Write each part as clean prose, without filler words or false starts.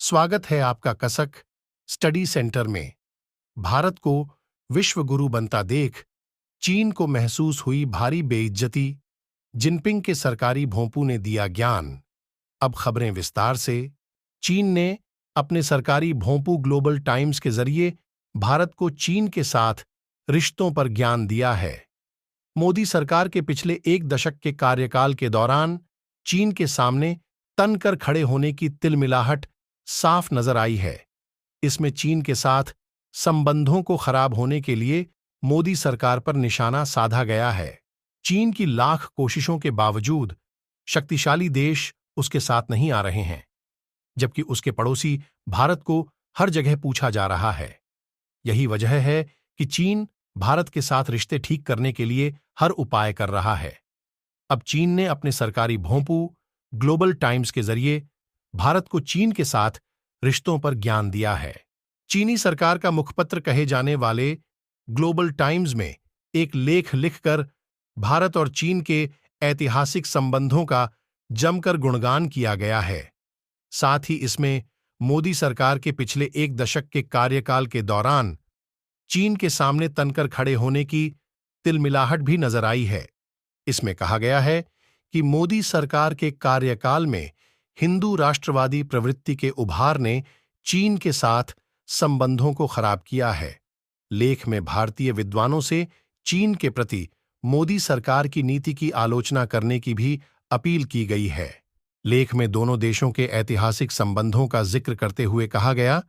स्वागत है आपका कसक स्टडी सेंटर में। भारत को विश्व गुरु बनता देख चीन को महसूस हुई भारी बेइज्जती। जिनपिंग के सरकारी भोंपू ने दिया ज्ञान। अब खबरें विस्तार से। चीन ने अपने सरकारी भोंपू ग्लोबल टाइम्स के जरिए भारत को चीन के साथ रिश्तों पर ज्ञान दिया है। मोदी सरकार के पिछले एक दशक के कार्यकाल के दौरान चीन के सामने तनकर खड़े होने की तिलमिलाहट साफ नजर आई है। इसमें चीन के साथ संबंधों को खराब होने के लिए मोदी सरकार पर निशाना साधा गया है। चीन की लाख कोशिशों के बावजूद शक्तिशाली देश उसके साथ नहीं आ रहे हैं, जबकि उसके पड़ोसी भारत को हर जगह पूछा जा रहा है। यही वजह है कि चीन भारत के साथ रिश्ते ठीक करने के लिए हर उपाय कर रहा है। अब चीन ने अपने सरकारी भोंपू ग्लोबल टाइम्स के जरिए भारत को चीन के साथ रिश्तों पर ज्ञान दिया है। चीनी सरकार का मुखपत्र कहे जाने वाले ग्लोबल टाइम्स में एक लेख लिखकर भारत और चीन के ऐतिहासिक संबंधों का जमकर गुणगान किया गया है। साथ ही इसमें मोदी सरकार के पिछले एक दशक के कार्यकाल के दौरान चीन के सामने तनकर खड़े होने की तिलमिलाहट भी नजर आई है। इसमें कहा गया है कि मोदी सरकार के कार्यकाल में हिंदू राष्ट्रवादी प्रवृत्ति के उभार ने चीन के साथ संबंधों को खराब किया है। लेख में भारतीय विद्वानों से चीन के प्रति मोदी सरकार की नीति की आलोचना करने की भी अपील की गई है। लेख में दोनों देशों के ऐतिहासिक संबंधों का जिक्र करते हुए कहा गया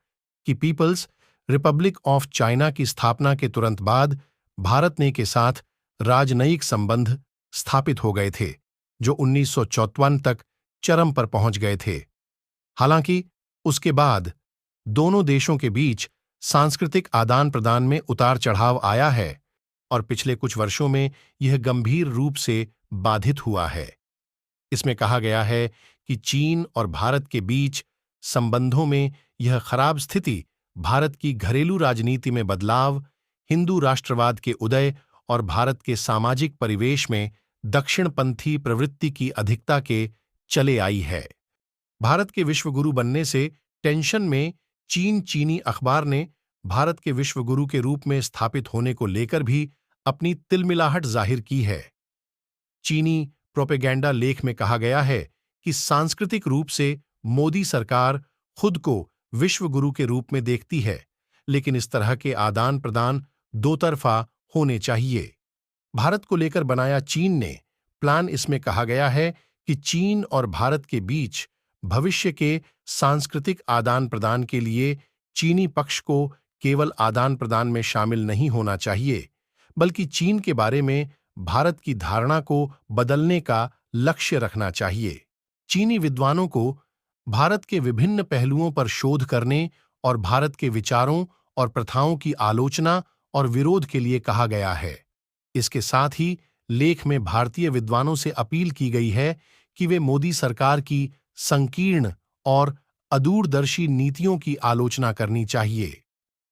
कि पीपल्स रिपब्लिक ऑफ चाइना की स्थापना के तुरंत बाद भारत ने के साथ राजनयिक संबंध स्थापित हो गए थे, जो 1954 तक चरम पर पहुंच गए थे। हालांकि उसके बाद दोनों देशों के बीच सांस्कृतिक आदान प्रदान में उतार चढ़ाव आया है और पिछले कुछ वर्षों में यह गंभीर रूप से बाधित हुआ है। इसमें कहा गया है कि चीन और भारत के बीच संबंधों में यह खराब स्थिति भारत की घरेलू राजनीति में बदलाव, हिंदू राष्ट्रवाद के उदय और भारत के सामाजिक परिवेश में दक्षिणपंथी प्रवृत्ति की अधिकता के चले आई है। भारत के विश्वगुरु बनने से टेंशन में चीनी अखबार ने भारत के विश्वगुरु के रूप में स्थापित होने को लेकर भी अपनी तिलमिलाहट जाहिर की है। चीनी प्रोपेगेंडा लेख में कहा गया है कि सांस्कृतिक रूप से मोदी सरकार खुद को विश्वगुरु के रूप में देखती है, लेकिन इस तरह के आदान प्रदान दो तरफा होने चाहिए। भारत को लेकर बनाया चीन ने प्लान। इसमें कहा गया है कि चीन और भारत के बीच भविष्य के सांस्कृतिक आदान प्रदान के लिए चीनी पक्ष को केवल आदान प्रदान में शामिल नहीं होना चाहिए, बल्कि चीन के बारे में भारत की धारणा को बदलने का लक्ष्य रखना चाहिए। चीनी विद्वानों को भारत के विभिन्न पहलुओं पर शोध करने और भारत के विचारों और प्रथाओं की आलोचना और विरोध के लिए कहा गया है। इसके साथ ही लेख में भारतीय विद्वानों से अपील की गई है कि वे मोदी सरकार की संकीर्ण और अदूरदर्शी नीतियों की आलोचना करनी चाहिए।